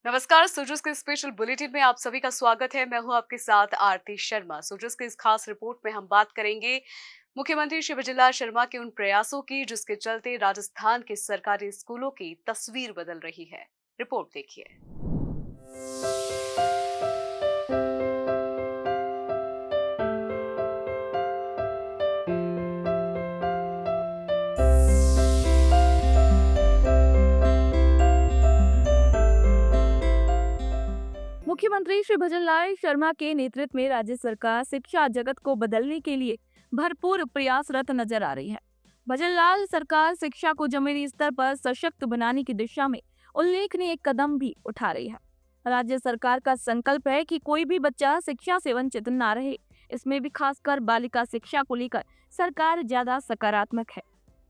नमस्कार। सोजस के special bulletin में आप सभी का स्वागत है। मैं हूं आपके साथ आरती शर्मा। सोजस की इस खास रिपोर्ट में हम बात करेंगे मुख्यमंत्री श्री भजनलाल शर्मा के उन प्रयासों की जिसके चलते राजस्थान के सरकारी स्कूलों की तस्वीर बदल रही है। रिपोर्ट देखिए। मुख्यमंत्री श्री भजनलाल शर्मा के नेतृत्व में राज्य सरकार शिक्षा जगत को बदलने के लिए भरपूर प्रयासरत नजर आ रही है। भजनलाल सरकार शिक्षा को जमीनी स्तर पर सशक्त बनाने की दिशा में उल्लेखनीय कदम भी उठा रही है। राज्य सरकार का संकल्प है कि कोई भी बच्चा शिक्षा से वंचित न रहे। इसमें भी खासकर बालिका शिक्षा को लेकर सरकार ज्यादा सकारात्मक है।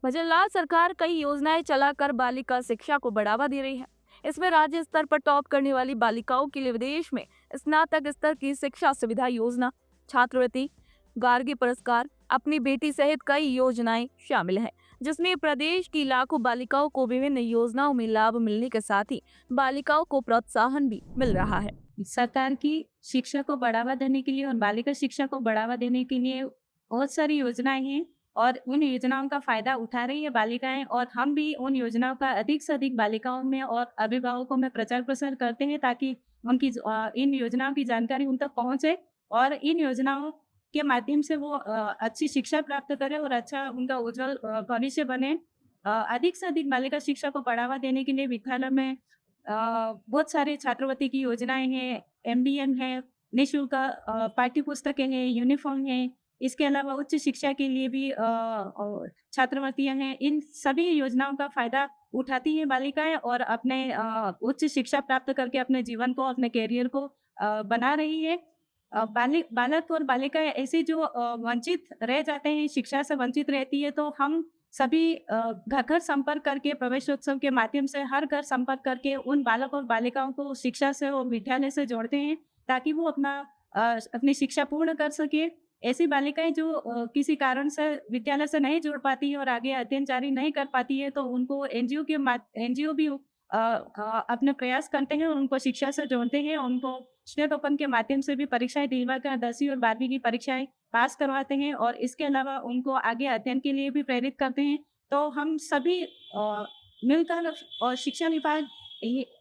भजनलाल सरकार कई योजनाएं चलाकर बालिका शिक्षा को बढ़ावा दे रही है। इसमें राज्य स्तर पर टॉप करने वाली बालिकाओं के लिए विदेश में स्नातक स्तर की शिक्षा सुविधा योजना, छात्रवृत्ति, गार्गी पुरस्कार, अपनी बेटी सहित कई योजनाएं शामिल हैं, जिसमें प्रदेश की लाखों बालिकाओं को विभिन्न योजनाओं में लाभ मिलने के साथ ही बालिकाओं को प्रोत्साहन भी मिल रहा है। सरकार की शिक्षा को बढ़ावा देने के लिए और बालिका शिक्षा को बढ़ावा देने के लिए बहुत सारी योजनाएं हैं और उन योजनाओं का फायदा उठा रही है बालिकाएं, और हम भी उन योजनाओं का अधिक से अधिक बालिकाओं में और अभिभावकों में प्रचार प्रसार करते हैं ताकि इन योजनाओं की जानकारी उन तक पहुंचे और इन योजनाओं के माध्यम से वो अच्छी शिक्षा प्राप्त करें और अच्छा उनका उज्जवल भविष्य बने। अधिक से अधिक बालिका शिक्षा को बढ़ावा देने के लिए विद्यालय में बहुत सारे छात्रवृत्ति की योजनाएं हैं, एमडीएम है, निःशुल्क पाठ्य पुस्तकें हैं, यूनिफॉर्म है। इसके अलावा उच्च शिक्षा के लिए भी छात्रवृत्तियां हैं। इन सभी योजनाओं का फायदा उठाती हैं बालिकाएं और अपने उच्च शिक्षा प्राप्त करके अपने जीवन को, अपने करियर को बना रही है। बालक और बालिकाएं ऐसे जो वंचित रह जाते हैं, शिक्षा से वंचित रहती है, तो हम सभी घर घर संपर्क करके प्रवेशोत्सव के माध्यम से हर घर संपर्क करके उन बालक और बालिकाओं को शिक्षा से और विद्यालय से जोड़ते हैं ताकि वो अपनी शिक्षा पूर्ण कर सके। ऐसी बालिकाएं जो किसी कारण से विद्यालय से नहीं जुड़ पाती है और आगे अध्ययन जारी नहीं कर पाती है, तो उनको एनजीओ भी अपने प्रयास करते हैं, उनको शिक्षा से जोड़ते हैं, उनको स्टेट ओपन के माध्यम से भी परीक्षाएं दिलवाकर 10वीं और 12वीं की परीक्षाएं पास करवाते हैं और इसके अलावा उनको आगे अध्ययन के लिए भी प्रेरित करते हैं। तो हम सभी मिलकर और शिक्षा विभाग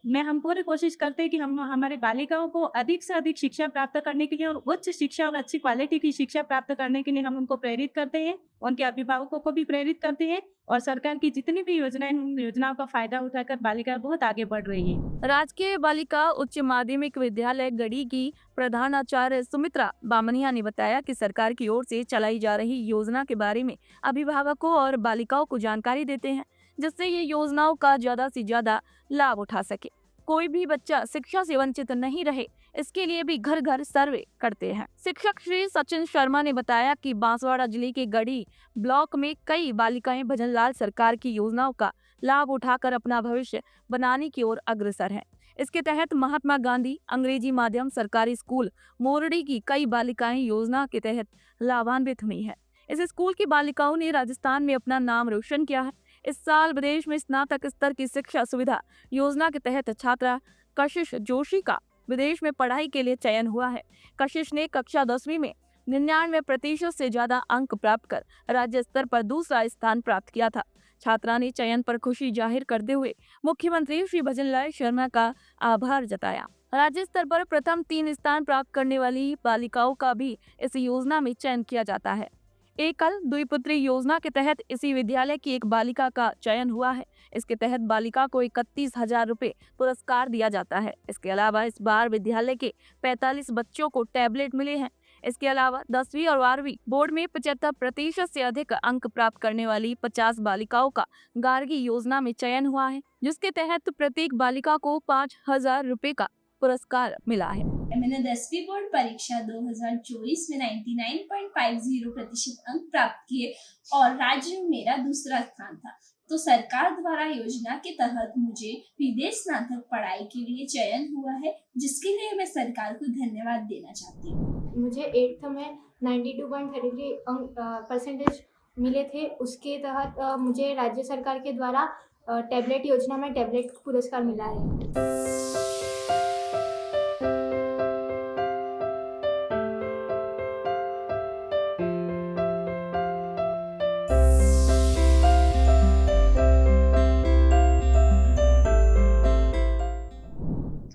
में हम पूरी कोशिश करते हैं कि हम हमारे बालिकाओं को अधिक से अधिक शिक्षा प्राप्त करने के लिए और उच्च शिक्षा और अच्छी क्वालिटी की शिक्षा प्राप्त करने के लिए हम उनको प्रेरित करते हैं, उनके अभिभावकों को भी प्रेरित करते हैं और सरकार की जितनी भी योजनाएं हैं, उन योजनाओं का फायदा उठाकर बालिका बहुत आगे बढ़ रही है। राजकीय बालिका उच्च माध्यमिक विद्यालय गढ़ी की प्रधानाचार्य सुमित्रा बामनिया ने बताया कि सरकार की ओर से चलाई जा रही योजना के बारे में अभिभावकों और बालिकाओं को जानकारी देते हैं, जिससे ये योजनाओं का ज्यादा से ज्यादा लाभ उठा सके। कोई भी बच्चा शिक्षा से वंचित नहीं रहे, इसके लिए भी घर घर सर्वे करते हैं। शिक्षक श्री सचिन शर्मा ने बताया कि बांसवाड़ा जिले के गढ़ी ब्लॉक में कई बालिकाएं भजनलाल सरकार की योजनाओं का लाभ उठाकर अपना भविष्य बनाने की ओर अग्रसर हैं। इसके तहत महात्मा गांधी अंग्रेजी माध्यम सरकारी स्कूल मोरडी की कई बालिकाएं योजना के तहत लाभान्वित हुई है। इस स्कूल की बालिकाओं ने राजस्थान में अपना नाम रोशन किया है। इस साल विदेश में स्नातक स्तर की शिक्षा सुविधा योजना के तहत छात्रा कशिश जोशी का विदेश में पढ़ाई के लिए चयन हुआ है। कशिश ने कक्षा 10वीं में 99% से ज्यादा अंक प्राप्त कर राज्य स्तर पर दूसरा स्थान प्राप्त किया था। छात्रा ने चयन पर खुशी जाहिर करते हुए मुख्यमंत्री श्री भजनलाल शर्मा का आभार जताया। राज्य स्तर पर प्रथम 3 स्थान प्राप्त करने वाली बालिकाओं का भी इस योजना में चयन किया जाता है। एकल द्विपुत्री योजना के तहत इसी विद्यालय की एक बालिका का चयन हुआ है। इसके तहत बालिका को 31,000 रुपए पुरस्कार दिया जाता है। इसके अलावा इस बार विद्यालय के 45 बच्चों को टैबलेट मिले हैं। इसके अलावा 10वीं और 12वीं बोर्ड में 75% से अधिक अंक प्राप्त करने वाली 50 बालिकाओं का गार्गी योजना में चयन हुआ है, जिसके तहत प्रत्येक बालिका को 5,000 रुपए का पुरस्कार मिला है। मैंने 10वीं बोर्ड परीक्षा 2024 में 99.50% अंक प्राप्त किए और राज्य में मेरा दूसरा स्थान था। तो सरकार द्वारा योजना के तहत मुझे विदेश स्नातक पढ़ाई के लिए चयन हुआ है, जिसके लिए मैं सरकार को धन्यवाद देना चाहती हूँ। मुझे 8th में 92.33 परसेंटेज मिले थे। उसके तहत मुझे राज्य सरकार के द्वारा टैबलेट योजना में टैबलेट पुरस्कार मिला है।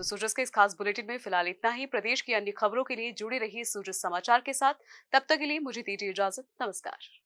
सूरज के इस खास बुलेटिन में फिलहाल इतना ही। प्रदेश की अन्य खबरों के लिए जुड़े रहिए सूरज समाचार के साथ। तब तक के लिए मुझे दीजिए इजाजत। नमस्कार।